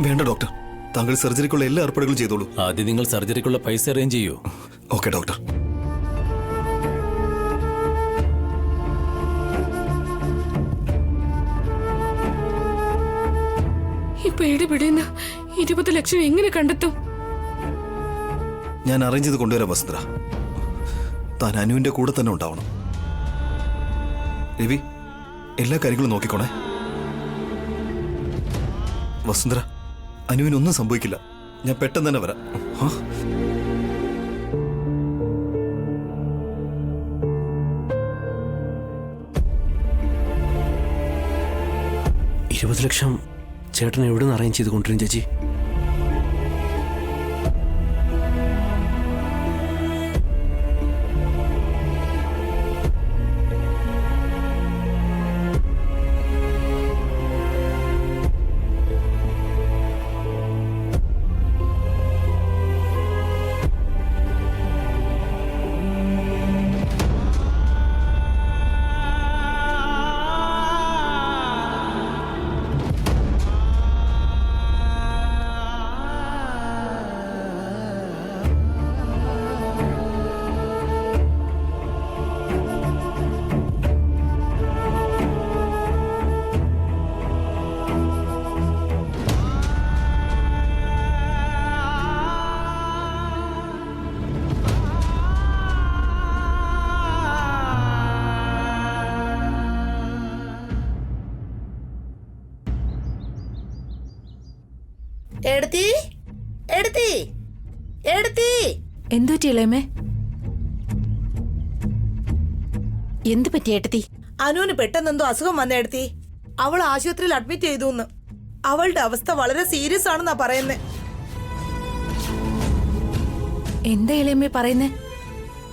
വേണ്ട ഡോക്ടർ, താങ്കൾ സർജറിക്കുള്ള എല്ലാ ഏർപ്പാടുകളും ചെയ്തോളൂ. ആദ്യം നിങ്ങൾ സർജറിക്കുള്ള പൈസ അറേഞ്ച് ചെയ്യൂ. Okay doctor. ഇപ്പൊ ഇടപെടുന്ന 20 ലക്ഷം എങ്ങനെ കണ്ടെത്തും? ഞാൻ അറേഞ്ച് ചെയ്ത് കൊണ്ടുവരാം വസുന്ധര. താൻ അനുവിന്റെ കൂടെ തന്നെ ഉണ്ടാവണം. രവി, എല്ലാ കാര്യങ്ങളും നോക്കിക്കോണേ. വസുന്ധര, അനുവിനൊന്നും സംഭവിക്കില്ല. ഞാൻ പെട്ടെന്ന് തന്നെ വരാം. 20 ലക്ഷം ചേട്ടൻ എവിടെ നിന്ന് അറേഞ്ച് ചെയ്ത് കൊണ്ടുവരും ചേച്ചി? എന്തു പറ്റിയല്ലേ? എന്ത് പറ്റി ഏട്ടത്തി? അനുവിന് പെട്ടെന്നെന്തോ അസുഖം വന്നെടുത്തി. അവൾ ആശുപത്രിയിൽ അഡ്മിറ്റ് ചെയ്തു. അവളുടെ അവസ്ഥ വളരെ സീരിയസ് ആണെന്നാ പറയുന്നേ. എന്താ ഇളയമ്മേ പറയുന്നേ?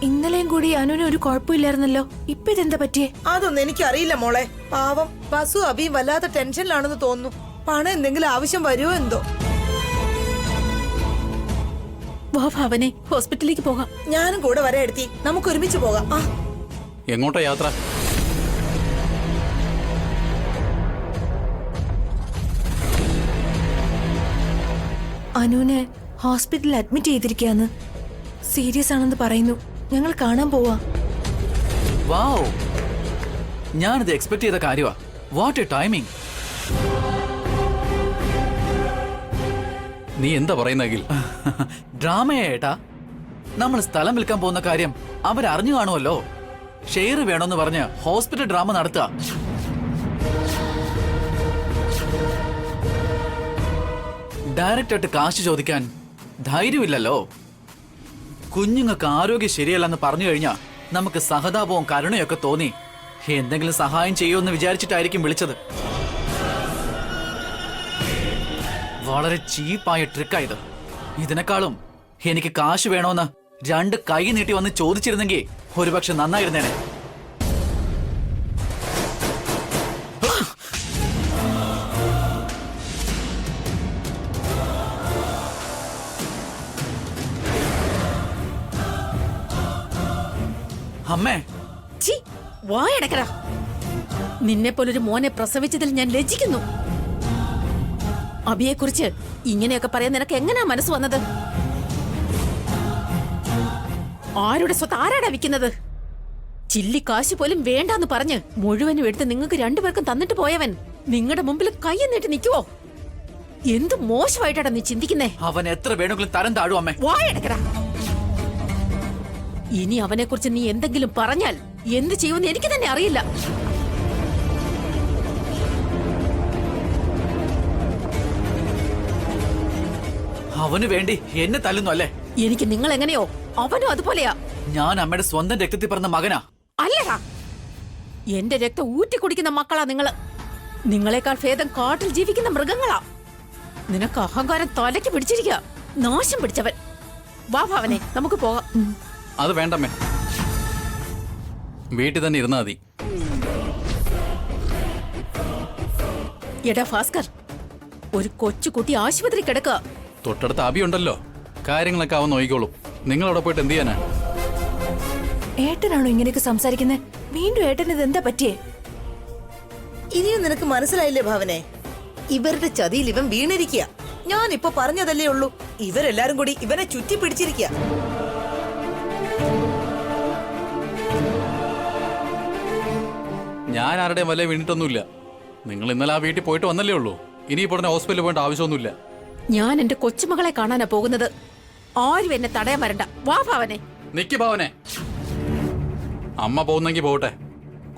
ഇന്നലെയും കൂടി അനുവിന് ഒരു കുഴപ്പമില്ലായിരുന്നല്ലോ. ഇപ്പൊ ഇതെന്താ പറ്റിയേ? അതൊന്നും എനിക്കറിയില്ല മോളെ. പാവം ബസു അബിയും വല്ലാത്ത ടെൻഷനിലാണെന്ന് തോന്നുന്നു. പണം എന്തെങ്കിലും ആവശ്യം വരുമോ എന്തോ. വാ ഭാവനെ, ഹോസ്പിറ്റലിലേക്ക് പോകാം. ഞാനും കൂടെ വരെ എടുത്തി. നമുക്ക് ഒരുമിച്ച് പോകാം. എങ്ങോട്ടാ യാത്ര? അനുവിനെ ഹോസ്പിറ്റലിൽ അഡ്മിറ്റ് ചെയ്തിരിക്കുകയാണ്. സീരിയസ് ആണെന്ന് പറയുന്നു. ഞങ്ങൾ കാണാൻ പോവാ. വാവ്, ഞാനിത് എക്സ്പെക്ട് ചെയ്ത കാര്യമാ. What A timing. നീ എന്താ പറയുന്നെങ്കിൽ? ഡ്രാമയേട്ടാ. നമ്മൾ സ്ഥലം വിൽക്കാൻ പോകുന്ന കാര്യം അവരറിഞ്ഞു കാണുമല്ലോ. ഷെയർ വേണമെന്ന് പറഞ്ഞ് ഹോസ്പിറ്റൽ ഡ്രാമ നടത്തുക. ഡയറക്റ്റ് ആയിട്ട് കാശ് ചോദിക്കാൻ ധൈര്യമില്ലല്ലോ. കുഞ്ഞുങ്ങൾക്ക് ആരോഗ്യം ശരിയല്ലെന്ന് പറഞ്ഞു കഴിഞ്ഞാൽ നമുക്ക് സഹതാപവും കരുണയൊക്കെ തോന്നി എന്തെങ്കിലും സഹായം ചെയ്യുമെന്ന് വിചാരിച്ചിട്ടായിരിക്കും വിളിച്ചത്. വളരെ ചീപ്പായ ട്രിക്കായത്. ഇതിനേക്കാളും എനിക്ക് കാശ് വേണോന്ന് 2 കൈ നീട്ടി വന്ന് ചോദിച്ചിരുന്നെങ്കിൽ ഒരുപക്ഷെ നന്നായിരുന്നേനെ. അമ്മേ, വായടക്കടാ. നിന്നെ പോലൊരു മോനെ പ്രസവിച്ചതിൽ ഞാൻ ലജ്ജിക്കുന്നു. അബിയെ കുറിച്ച് ഇങ്ങനെയൊക്കെ പറയാൻ നിനക്ക് എങ്ങനാ മനസ്സ് വന്നത്? ആരുടെ സ്വത്ത് ആരാടാ വിൽക്കുന്നത്? ചില്ലി കാശ് പോലും വേണ്ടാന്ന് പറഞ്ഞ് മുഴുവനും എടുത്ത് നിങ്ങൾക്ക് 2 പേർക്കും തന്നിട്ട് പോയവൻ നിങ്ങളുടെ മുമ്പിൽ കൈ നീട്ടി നിൽക്കുവോ? എന്ത് മോശമായിട്ടാടാ നീ ചിന്തിക്കുന്നേ? അവൻ എത്ര വേണമെങ്കിലും തരം താഴും അമ്മേ. വായടക്കടാ. ഇനി അവനെ കുറിച്ച് നീ എന്തെങ്കിലും പറഞ്ഞാൽ എന്ത് ചെയ്യുമെന്ന് എനിക്ക് തന്നെ അറിയില്ല. അവന് വേണ്ടി എന്നെ തല്ലുന്നു അല്ലേ? എനിക്ക് നിങ്ങൾ എങ്ങനെയോ അവനും അതുപോലെയാ. ഞാൻ അമ്മയുടെ സ്വന്തം രക്തത്തിൽ പറഞ്ഞ മകനാ. അല്ലടാ, എന്റെ രക്തം ഊറ്റി കുടിക്കുന്ന മക്കളാ നിങ്ങള്. നിങ്ങളെക്കാൾ ഭേദം കാട്ടിൽ ജീവിക്കുന്ന മൃഗങ്ങളാ. നിനക്ക് അഹങ്കാരം തലയ്ക്ക് പിടിച്ചിരിക്കുക. നാശം പിടിച്ചവൻ. വാ ഭാവനെ, നമുക്ക് പോകാം. അത് വേണ്ടമ്മേ, വീട്ടിൽ തന്നെ ഇരുന്നാ മതി. എടാ ഭാസ്കർ, ഒരു കൊച്ചുകുട്ടി ആശുപത്രി കിടക്കുക. തൊട്ടടുത്ത് അബിയുണ്ടല്ലോ, കാര്യങ്ങളൊക്കെ അവൻ നോക്കിക്കോളും. നിങ്ങളവിടെ പോയിട്ട് എന്ത് ചെയ്യാനാ? ഏട്ടനാണോ ഇങ്ങനെയൊക്കെ സംസാരിക്കുന്നത്? വീണ്ടും ഏട്ടൻ ഇത് എന്താ പറ്റിയേ? ഇനിയും നിനക്ക് മനസ്സിലായില്ലേ ഭാവനെ? ഇവരുടെ ചതിയിൽ ഇവൻ വീണിരിക്കുക. ഞാനിപ്പോ പറഞ്ഞതല്ലേ ഉള്ളൂ. ഇവരെല്ലാരും കൂടി ഇവനെ ചുറ്റി പിടിച്ചിരിക്കുക. ഞാൻ ആരുടെയും വല്ല വീണിട്ടൊന്നുമില്ല. നിങ്ങൾ ഇന്നലെ ആ വീട്ടിൽ പോയിട്ട് വന്നല്ലേ ഉള്ളൂ. ഇനിയിപ്പോൾ ഉടനെ ഹോസ്പിറ്റലിൽ പോകേണ്ട ആവശ്യമൊന്നുമില്ല. ഞാൻ എന്റെ കൊച്ചുമകളെ കാണാനാ പോകുന്നത്. ആരും എന്നെ തടയാൻ വരണ്ട. വാ ഭാവനെ. നിക്ക് ഭാവനെ. അമ്മ പോകുന്നെങ്കിൽ പോട്ടെ,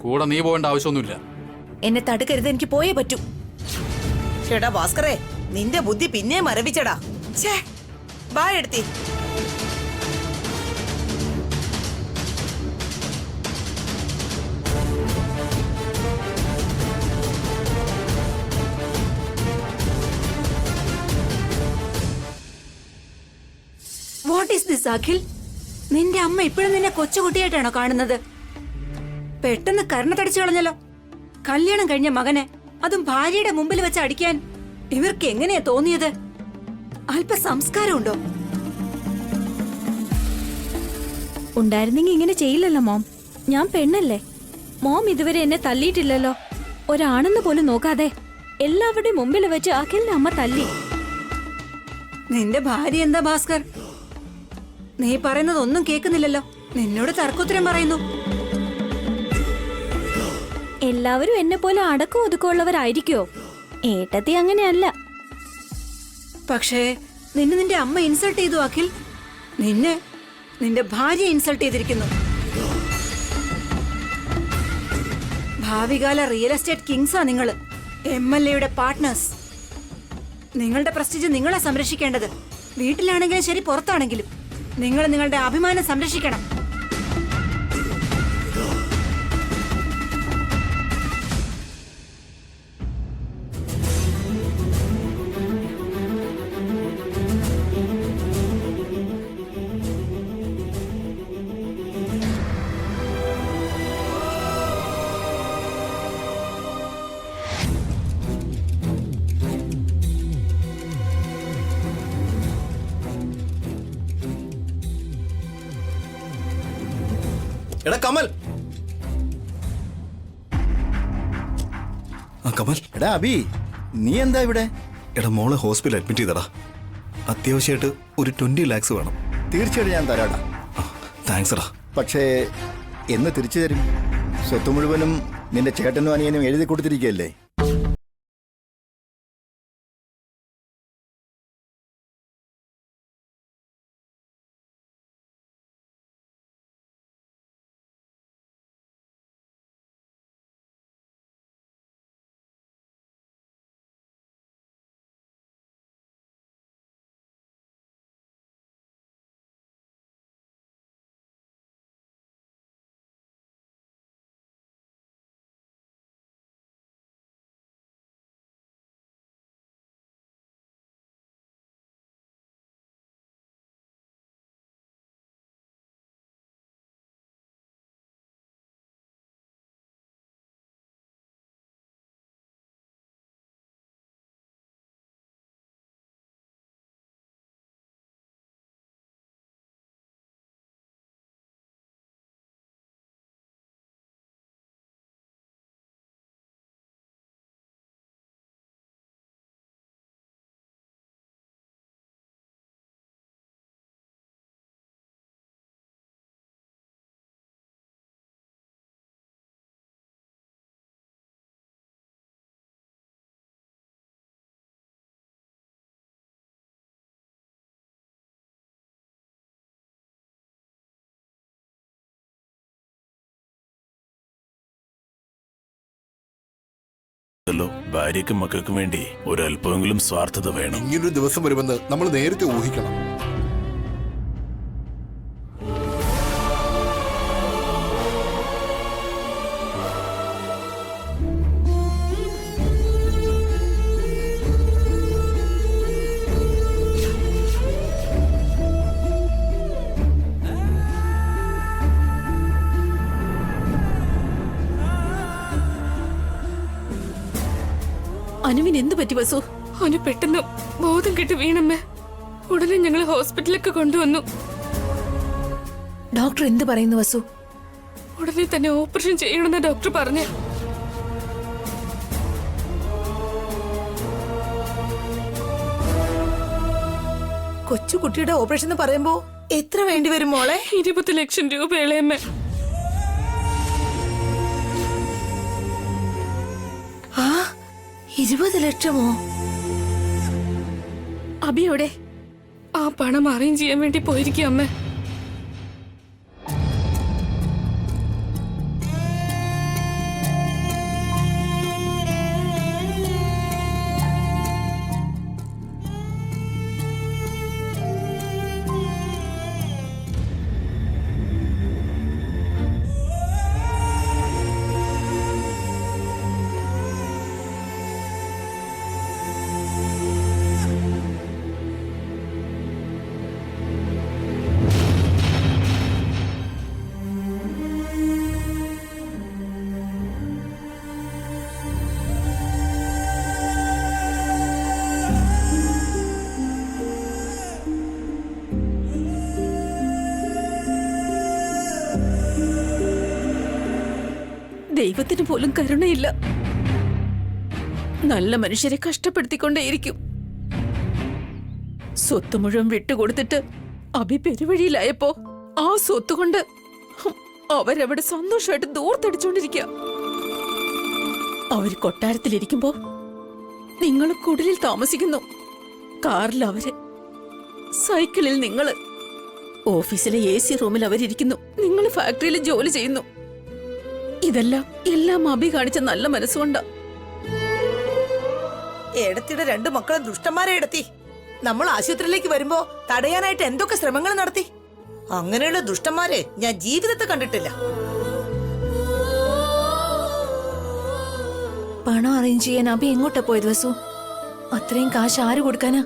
കൂടെ നീ പോകേണ്ട ആവശ്യമൊന്നുമില്ല. എന്നെ തടുക്കരുത്, എനിക്ക് പോയേ പറ്റൂ. ചേട്ടാ ഭാസ്കറേ, നിന്റെ ബുദ്ധി പിന്നെ മരവിച്ചടാ. ഛേ, ബാ എടുത്തി. What is this Akhil? നിന്റെ അമ്മ ഇപ്പോഴും നിന്നെ കൊച്ചുകുട്ടിയായിട്ടാണോ കാണുന്നത്? പെട്ടെന്ന് കർണത്തടിച്ചു കളഞ്ഞല്ലോ. കല്യാണം കഴിഞ്ഞ മകനെ, അതും ഭാര്യയുടെ മുമ്പിൽ വെച്ച് അടിക്കാൻ ഇവർക്ക് എങ്ങനെയാ തോന്നിയത്? അല്പ സംസ്കാരമുണ്ടോ? ഉണ്ടായിരുന്നെങ്കിൽ ഇങ്ങനെ ചെയ്യില്ലല്ലോ മോം. ഞാൻ പെണ്ണല്ലേ. മോം ഇതുവരെ എന്നെ തല്ലിയിട്ടില്ലല്ലോ. ഒരാണെന്ന് പോലും നോക്കാതെ എല്ലാവരുടെയും മുമ്പിൽ വെച്ച് അഖിലിന്റെ അമ്മ തല്ലി. നിന്റെ ഭാര്യ എന്താ ഭാസ്കർ? നീ പറയുന്നത് ഒന്നും കേൾക്കുന്നില്ലല്ലോ. നിന്നോട് തർക്കുത്തരം പറയുന്നു. എല്ലാവരും എന്നെ പോലെ അടക്കം ഒതുക്കമുള്ളവരായിരിക്കോ? ഏട്ടത്തി അങ്ങനെയല്ല. പക്ഷേ നിന്റെ അമ്മ ഇൻസൾട്ട് ചെയ്തു അഖിൽ. നിന്റെ ഭാര്യ ഇൻസൾട്ട് ചെയ്തിരിക്കുന്നു. ഭാവികാല റിയൽ എസ്റ്റേറ്റ് കിങ്സാ നിങ്ങള്, MLA-യുടെ പാർട്ട്നേഴ്സ്. നിങ്ങളുടെ പ്രസ്റ്റീജ് നിങ്ങളെ സംരക്ഷിക്കേണ്ടത്. വീട്ടിലാണെങ്കിലും ശരി, പുറത്താണെങ്കിലും നിങ്ങൾ നിങ്ങളുടെ അഭിമാനം സംരക്ഷിക്കണം. എടാ കമൽ. ആ കമൽ. എടാ അബി, നീ എന്താ ഇവിടെ? എടാ മോളെ ഹോസ്പിറ്റലിൽ അഡ്മിറ്റ് ചെയ്തടാ. അത്യാവശ്യമായിട്ട് ഒരു 20 lakhs വേണം. തീർച്ചയായിട്ടും ഞാൻ തരാടാ. താങ്ക്സ് എടാ. പക്ഷേ എന്ന് തിരിച്ചു തരും? സ്വത്ത് മുഴുവനും നിന്റെ ചേട്ടനും അനിയനും എഴുതി കൊടുത്തിരിക്കുകയല്ലേ? ഭാര്യയ്ക്കും മക്കൾക്കും വേണ്ടി ഒരല്പമെങ്കിലും സ്വാർത്ഥത വേണം. ഇങ്ങനൊരു ദിവസം വരുമെന്ന് നമ്മൾ നേരത്തെ ഊഹിക്കണം. അനുവിന് എന്ത് പറ്റി വസു? അവന് പെട്ടെന്ന് ബോധം കെട്ട് വീണമ്മേ. ഉടനെ ഞങ്ങൾ ഹോസ്പിറ്റലിലേക്ക് കൊണ്ടുവന്നു. ഡോക്ടർ എന്ത് പറയുന്നു വസു? ഉടനെ തന്നെ ഓപ്പറേഷൻ ചെയ്യണമെന്ന് ഡോക്ടർ പറഞ്ഞു. കൊച്ചുകുട്ടിയുടെ ഓപ്പറേഷൻ എന്ന് പറയുമ്പോ എത്ര വേണ്ടി വരും മോളെ? 20 ലക്ഷം രൂപ ഇളയമ്മേ. ആ 20 ലക്ഷമോ? അബിയോടെ ആ പണം അറേഞ്ച് ചെയ്യാൻ വേണ്ടി പോയിരിക്കും അമ്മ. ദൈവത്തിന് പോലും കരുണയില്ല. നല്ല മനുഷ്യരെ കഷ്ടപ്പെടുത്തിക്കൊണ്ടേയിരിക്കും. സ്വത്ത് മുഴുവൻ വിട്ടുകൊടുത്തിട്ട് അഭി പെരുവഴിയിലായപ്പോ ആ സ്വത്ത് കൊണ്ട് അവരവിടെ സന്തോഷമായിട്ട് ദൂർത്തടിച്ചോണ്ടിരിക്കുക. അവര് കൊട്ടാരത്തിലിരിക്കുമ്പോ നിങ്ങൾ കുടിലിൽ താമസിക്കുന്നു, കാറിൽ അവര്, സൈക്കിളിൽ നിങ്ങള്, ഓഫീസിലെ AC റൂമിൽ അവരിയ്ക്കുന്നു, നിങ്ങൾ ഫാക്ടറിയിൽ ജോലി ചെയ്യുന്നു. എല്ലാം അഭി കാണിച്ച നല്ല മനസ്സുകൊണ്ടാ. ഏടത്തിയുടെ 2 മക്കളും ദുഷ്ടന്മാരെ എടുത്തി. നമ്മൾ ആശുപത്രിയിലേക്ക് വരുമ്പോ തടയാനായിട്ട് എന്തൊക്കെ ശ്രമങ്ങൾ നടത്തി. അങ്ങനെയുള്ള ദുഷ്ടന്മാരെ ഞാൻ ജീവിതത്തെ കണ്ടിട്ടില്ല. പണം അറേഞ്ച് ചെയ്യാൻ അബി എങ്ങോട്ടാ പോയത് വസു? അത്രയും കാശ് ആര് കൊടുക്കാനാ?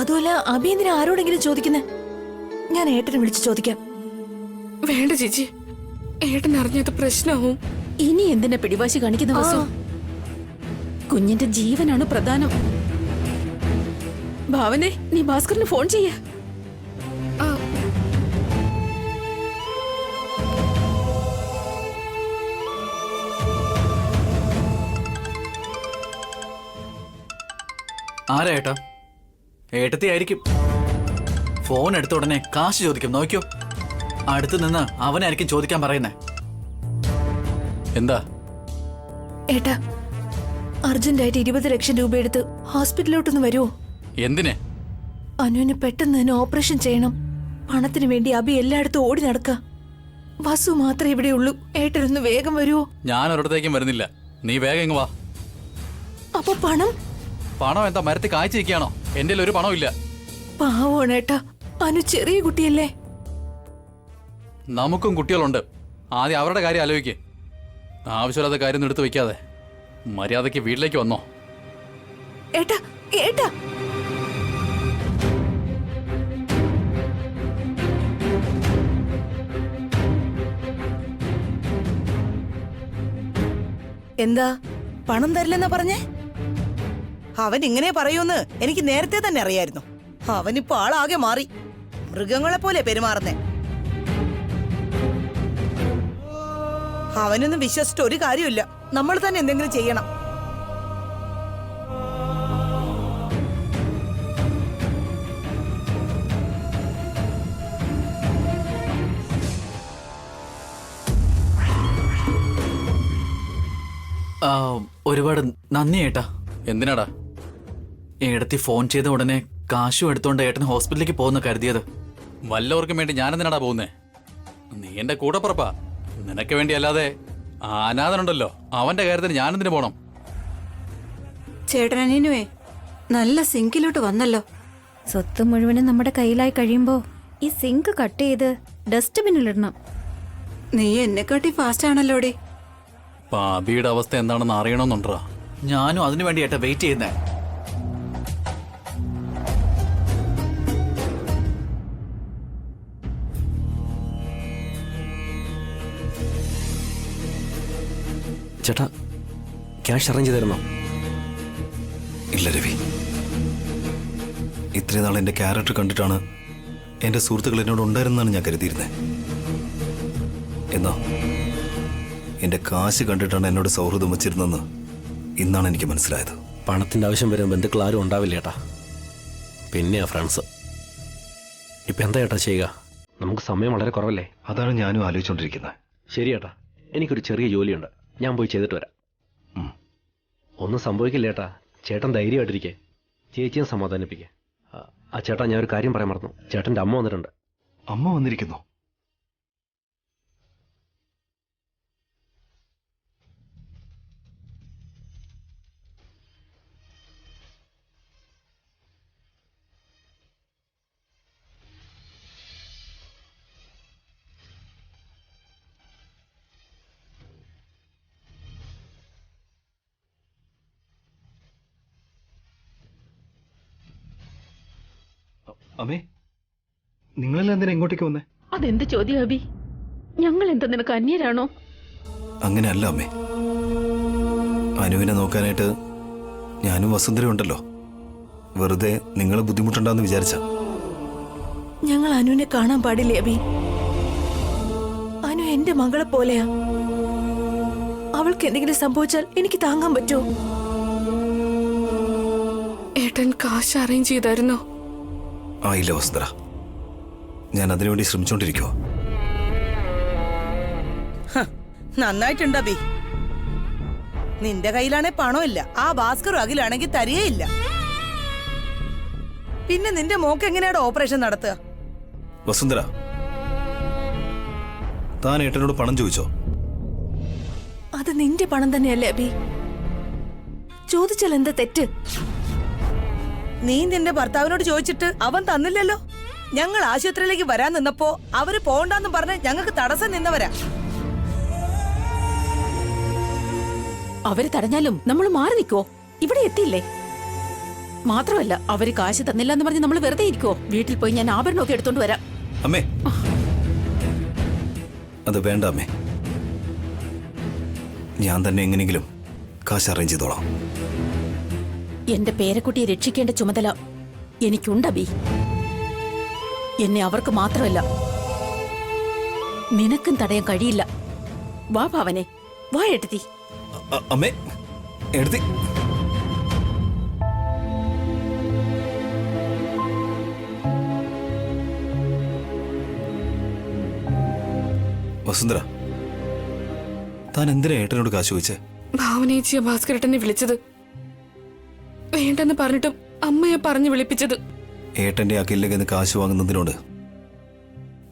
അതുമല്ല അബി എന്തിനാ ആരോടെങ്കിലും ചോദിക്കുന്നേ? ഞാൻ ഏട്ടനെ വിളിച്ച് ചോദിക്കാം. വേണ്ട ചേച്ചി, ഏട്ടൻ അറിഞ്ഞത് പ്രശ്നവും. ഇനി എന്തിനാ പിടിവാശി കാണിക്കുന്ന വസു? കുഞ്ഞിന്റെ ജീവനാണ് പ്രധാനം. ഭാവനെ, നീ ഭാസ്കറിന് ഫോൺ ചെയ്യ. ആരാ ഏട്ടാ? ഏട്ടത്തി ആയിരിക്കും. ഫോൺ എടുത്ത ഉടനെ കാശ് ചോദിക്കും. നോക്കിയോ, അടുത്ത് നിന്ന് അവനായിരിക്കും ചോദിക്കാൻ പറയുന്നേ. എന്താ? ഏട്ടാ, അർജന്റായിട്ട് 20 ലക്ഷം രൂപ എടുത്ത് ഹോസ്പിറ്റലിലോട്ടൊന്ന് വരുമോ? എന്തിനെ? അനുവിന് പെട്ടെന്ന് തന്നെ ഓപ്പറേഷൻ ചെയ്യണം. പണത്തിന് വേണ്ടി അബി എല്ലായിടത്തും ഓടി നടക്ക. വസു മാത്രമേ ഇവിടെ ഉള്ളൂ. ഏട്ടനൊന്ന് വേഗം വരുമോ? ഞാൻ ഒരിടത്തേക്കും വരുന്നില്ല, നീ വേഗം ഇങ്ങ് വാ. അപ്പൊ പണം? പണം എന്താ മരത്തിൽ കായ്ച്ചിരിക്കുകയാണോ? എന്റെ ഒരു പണവും ഇല്ല. പാവമാണ് ഏട്ടാ, അനു ചെറിയ കുട്ടിയല്ലേ. നമുക്കും കുട്ടികളുണ്ട്. ആദ്യം അവരുടെ കാര്യം ആലോചിക്കേ. ആവശ്യമില്ലാത്ത കാര്യം എടുത്തു വെക്കാതെ മര്യാദയ്ക്ക് വീട്ടിലേക്ക് വന്നോ. ഏട്ടാ ഏട്ടാ, എന്താ പണം തരില്ലെന്നാ പറഞ്ഞേ? അവൻ ഇങ്ങനെ പറയൂന്ന് എനിക്ക് നേരത്തെ തന്നെ അറിയായിരുന്നു. അവനിപ്പോ ആളാകെ മാറി, മൃഗങ്ങളെ പോലെ പെരുമാറുന്നേ. അവനൊന്നും വിശ്വസിച്ചിട്ട് ഒരു കാര്യമില്ല. നമ്മൾ തന്നെ എന്തെങ്കിലും ചെയ്യണം. ഒരുപാട് നന്ദി ഏട്ടാ. എന്തിനാടാ? ഏടത്തി ഫോൺ ചെയ്ത ഉടനെ കാശും എടുത്തോണ്ട് ഏട്ടൻ ഹോസ്പിറ്റലിലേക്ക് പോകുന്ന കരുതിയത്. വല്ലവർക്കും വേണ്ടി ഞാൻ എന്തിനാടാ പോകുന്നേ? നീ എന്റെ കൂടപ്പുറപ്പാ. നിനക്ക് വേണ്ടി അല്ലാതെ അനാഥനുണ്ടല്ലോ, അവന്റെ കാര്യത്തിന് ഞാനെന്തിനു പോണം? ചേട്ടനനുവേ നല്ല സിങ്കിലോട്ട് വന്നല്ലോ. സ്വത്ത് മുഴുവനും നമ്മുടെ കയ്യിലായി കഴിയുമ്പോ ഈ സിങ്ക് കട്ട് ചെയ്ത് ഡസ്റ്റ്ബിന്നിലിടണം. നീ എന്നെക്കാട്ടി ഫാസ്റ്റ് ആണല്ലോടി. പാപിയുടെ അവസ്ഥ എന്താണെന്ന് അറിയണമെന്നുണ്ടാ. ഞാനും അതിനു വേണ്ടി ഏട്ടാ വെയിറ്റ് ചെയ്യുന്നേ. ചേട്ടാ, ക്യാഷ് അറേഞ്ച് ചെയ്തിരുന്നോ? ഇല്ല രവി, ഇത്രയും നാൾ എൻ്റെ ക്യാരക്ടർ കണ്ടിട്ടാണ് എൻ്റെ സുഹൃത്തുക്കൾ എന്നോട് ഉണ്ടായിരുന്നാണ് ഞാൻ കരുതിയിരുന്നത്. എന്നാ എൻ്റെ കാശ് കണ്ടിട്ടാണ് എന്നോട് സൗഹൃദം വച്ചിരുന്നെന്ന് ഇന്നാണ് എനിക്ക് മനസ്സിലായത്. പണത്തിൻ്റെ ആവശ്യം വരും ബന്ധുക്കൾ ആരും ഉണ്ടാവില്ല ചേട്ടാ. പിന്നെയാ ഫ്രണ്ട്സ്. ഇപ്പൊ എന്താ ചേട്ടാ ചെയ്യുക? നമുക്ക് സമയം വളരെ കുറവല്ലേ? അതാണ് ഞാനും ആലോചിച്ചുകൊണ്ടിരിക്കുന്നത്. ശരി ചേട്ടാ, എനിക്കൊരു ചെറിയ ജോലിയുണ്ട്, ഞാൻ പോയി ചെയ്തിട്ട് വരാം. ഒന്നും സംഭവിക്കില്ല ചേട്ടാ, ചേട്ടൻ ധൈര്യമായിട്ടിരിക്കേ, ചേച്ചിയും സമാധാനിപ്പിക്കേ. ആ ചേട്ടാ, ഞാൻ ഒരു കാര്യം പറയാൻ മറന്നു. ചേട്ടൻ്റെ അമ്മ വന്നിട്ടുണ്ട്. അമ്മ വന്നിരിക്കുന്നു? അമ്മേ, നിങ്ങളെല്ലാം എന്തിനാ ഇങ്ങോട്ടേക്ക് വന്നേ? അതെന്ത് ചോദ്യം അബി? ഞങ്ങൾ എന്താ നിനക്ക് അന്യരാണോ? അങ്ങനെയല്ല അമ്മേ, അനുവിനെ നോക്കാനായിട്ട് ഞാനും വസുന്ധര ഉണ്ടല്ലോ. വെറുതെ നിങ്ങൾ ബുദ്ധിമുട്ടുണ്ടാന്ന് വിചാരിച്ച. ഞങ്ങൾ അനുവിനെ കാണാൻ പാടില്ലേ അബി? അനു എന്റെ മകളെ പോലെയാ. അവൾക്ക് എന്തെങ്കിലും സംഭവിച്ചാൽ എനിക്ക് താങ്ങാൻ പറ്റുമോ? ഏട്ടൻ കാശ് അറേഞ്ച് ചെയ്തായിരുന്നോ? ഇല്ല വസുന്ധര, ഞാൻ അതിനുവേണ്ടി ശ്രമിച്ചോണ്ടിരിക്കുവോ. നന്നായിട്ടുണ്ട് അബി. നിന്റെ കയ്യിലാണെ പണമില്ല, ആ ഭാസ്കർ അഖിലാണെങ്കിൽ തരികയില്ല. പിന്നെ നിന്റെ മോക്ക് എങ്ങനെയാണ് ഓപ്പറേഷൻ നടത്തുക? വസുന്ധര, താൻ ഏട്ടനോട് പണം ചോദിച്ചോ? അത് നിന്റെ പണം തന്നെയല്ലേ അബി? ചോദിച്ചാൽ എന്താ തെറ്റ്? നീ നിന്റെ ഭർത്താവിനോട് ചോദിച്ചിട്ട് അവൻ തന്നില്ലല്ലോ. ഞങ്ങൾ ആശുപത്രിയിലേക്ക് വരാൻ നിന്നപ്പോ അവര് പോണ്ടെന്ന് പറഞ്ഞ് ഞങ്ങൾക്ക് തടസ്സം നിന്നവരാ. അവര് തടഞ്ഞാലും നമ്മൾ മാറി നിൽക്കോ? ഇവിടെ എത്തിയില്ലേ? മാത്രമല്ല, അവര് കാശ് തന്നില്ല എന്ന് പറഞ്ഞ് നമ്മൾ വെറുതെ ഇരിക്കോ? വീട്ടിൽ പോയി ഞാൻ ആഭരണമൊക്കെ എടുത്തോണ്ട് വരാം. അമ്മേ, അത് വേണ്ട അമ്മേ, ഞാൻ തന്നെ എങ്ങനെയെങ്കിലും കാശ് അറേഞ്ച് ചെയ്തോളാം. എന്റെ പേരക്കുട്ടിയെ രക്ഷിക്കേണ്ട ചുമതല എനിക്കുണ്ട് അബി. എന്നെ അവർക്ക് മാത്രമല്ല, നിനക്കും തടയാൻ കഴിയില്ല. വാ ഭാവനെ, വാ എടുത്തി. അമ്മേ, എടുത്തി. വസുന്ധര, താൻ എന്തിനാ ഏട്ടനോട് കാശ് ചോദിച്ചേ? ഭാവനേച്ചിയ ഭാസ്കരേട്ടനെ വിളിച്ചത് വേണ്ടെന്ന് പറഞ്ഞിട്ടും അമ്മയെ പറഞ്ഞു വിളിപ്പിച്ചത്. ഏട്ടന്റെ അഖിലിലേക്ക് നിന്ന് കാശ് വാങ്ങുന്നതിനോട്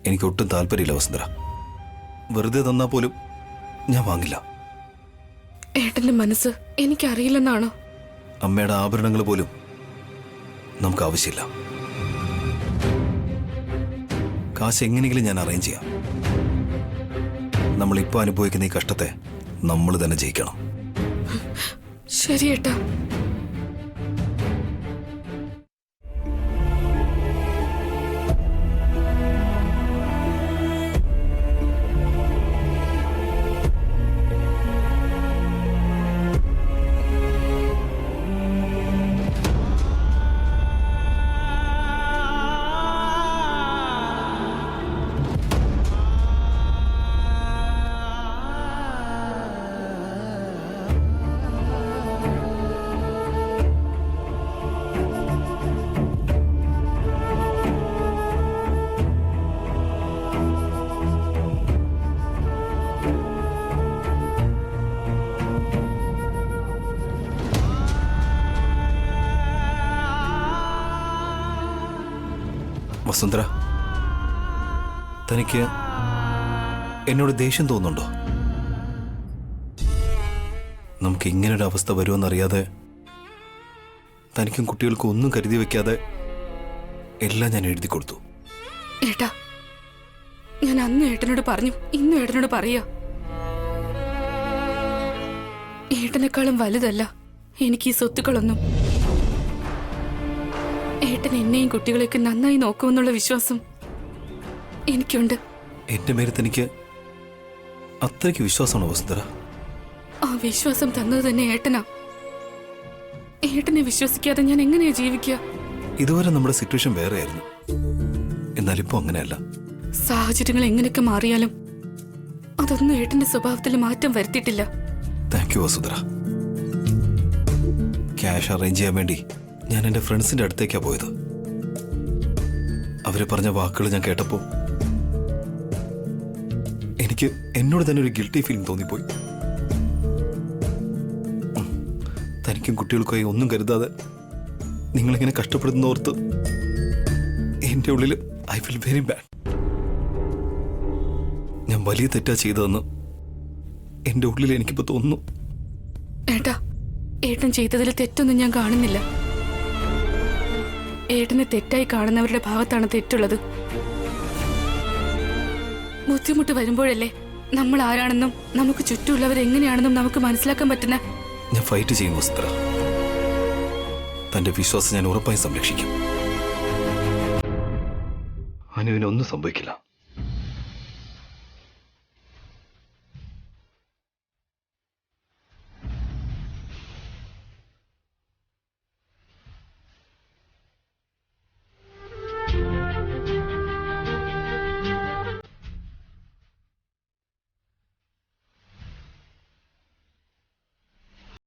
എനിക്ക് ഒട്ടും താല്പര്യമില്ല വസുന്ധര. വെറുതെ തന്നാ പോലും ഞാൻ വാങ്ങില്ല. ഏട്ടന്റെ മനസ്സ് എനിക്കറിയില്ലെന്നാണോ? അമ്മയുടെ ആഭരണങ്ങൾ പോലും നമുക്ക് ആവശ്യമില്ല. കാശ് എങ്ങനെയെങ്കിലും ഞാൻ അറേഞ്ച് ചെയ്യാം. നമ്മളിപ്പോ അനുഭവിക്കുന്ന ഈ കഷ്ടത്തെ നമ്മൾ തന്നെ ജയിക്കണം. ശരി ഏട്ടാ. വസുന്ധര, തനിക്ക് എന്നോട് ദേഷ്യം തോന്നുന്നുണ്ടോ? നമുക്ക് ഇങ്ങനൊരു അവസ്ഥ വരുമെന്നറിയാതെ, തനിക്കും കുട്ടികൾക്കും ഒന്നും കരുതി വെക്കാതെ എല്ലാം ഞാൻ എഴുതി കൊടുത്തു. ഏട്ടാ, ഞാൻ അന്ന് ഏട്ടനോട് പറഞ്ഞു, ഇന്നും ഏട്ടനോട് പറയാ. ഏട്ടനേക്കാളും വലുതല്ല എനിക്ക് ഈ സ്വത്തുക്കളൊന്നും. ഏട്ടൻ എന്നെയും കുട്ടികളെയൊക്കെ നന്നായി നോക്കുമെന്നുള്ള വിശ്വാസം എനിക്കുണ്ട്. എന്റെ മേലെ തനിക്ക് അത്രയ്ക്ക് വിശ്വാസമാണോ വസുന്ധര? ആ വിശ്വാസം തന്നത് തന്നെ ഏട്ടനാ. ഏട്ടനെ വിശ്വസിക്കാതെ ഞാൻ എങ്ങനെയാ ജീവിക്കുക? ഇതുവരെ നമ്മുടെ സിറ്റുവേഷൻ വേറെയായിരുന്നു. എന്നാൽ ഇപ്പോ അങ്ങനെയല്ല. സാഹചര്യങ്ങൾ എങ്ങനെയൊക്കെ മാറിയാലും അതൊന്നും ഏട്ടന്റെ സ്വഭാവത്തിൽ മാറ്റം വരുത്തിയിട്ടില്ല. Thank you Vasundhara. Cash arrange ചെയ്യാൻ വേണ്ടി ഞാൻ എൻ്റെ ഫ്രണ്ട്സിന്റെ അടുത്തേക്കാണ് പോയത്. അവരെ പറഞ്ഞ വാക്കുകൾ ഞാൻ കേട്ടപ്പോൾ എനിക്ക് എന്നോട് തന്നെ ഒരു ഗിൽറ്റി ഫീലിംഗ് തോന്നിപ്പോയി. തനിക്കും കുട്ടികൾക്കായി ഒന്നും കരുതാതെ നിങ്ങളിങ്ങനെ കഷ്ടപ്പെടുന്ന ഓർത്ത് എൻ്റെ ഉള്ളിൽ ഐ ഫീൽ വെരി ബാഡ്. ഞാൻ വലിയ തെറ്റാ ചെയ്തതെന്ന് എൻ്റെ ഉള്ളിൽ എനിക്കിപ്പോൾ തോന്നുന്നു. ഏട്ടാ, ഏട്ടൻ ചെയ്തതിൽ തെറ്റൊന്നും ഞാൻ കാണുന്നില്ല. ഏട്ടനെ തെറ്റായി കാണുന്നവരുടെ ഭാഗത്താണ് തെറ്റുള്ളത്. ബുദ്ധിമുട്ട് വരുമ്പോഴല്ലേ നമ്മൾ ആരാണെന്നും നമുക്ക് ചുറ്റുമുള്ളവർ എങ്ങനെയാണെന്നും നമുക്ക് മനസ്സിലാക്കാൻ പറ്റുന്ന. ഞാൻ ഫൈറ്റ് ചെയ്യും വസ്ത്ര. തന്റെ വിശ്വാസം ഞാൻ ഉറപ്പായി സംരക്ഷിക്കും. അനുവിനൊന്നും സംഭവിക്കില്ല.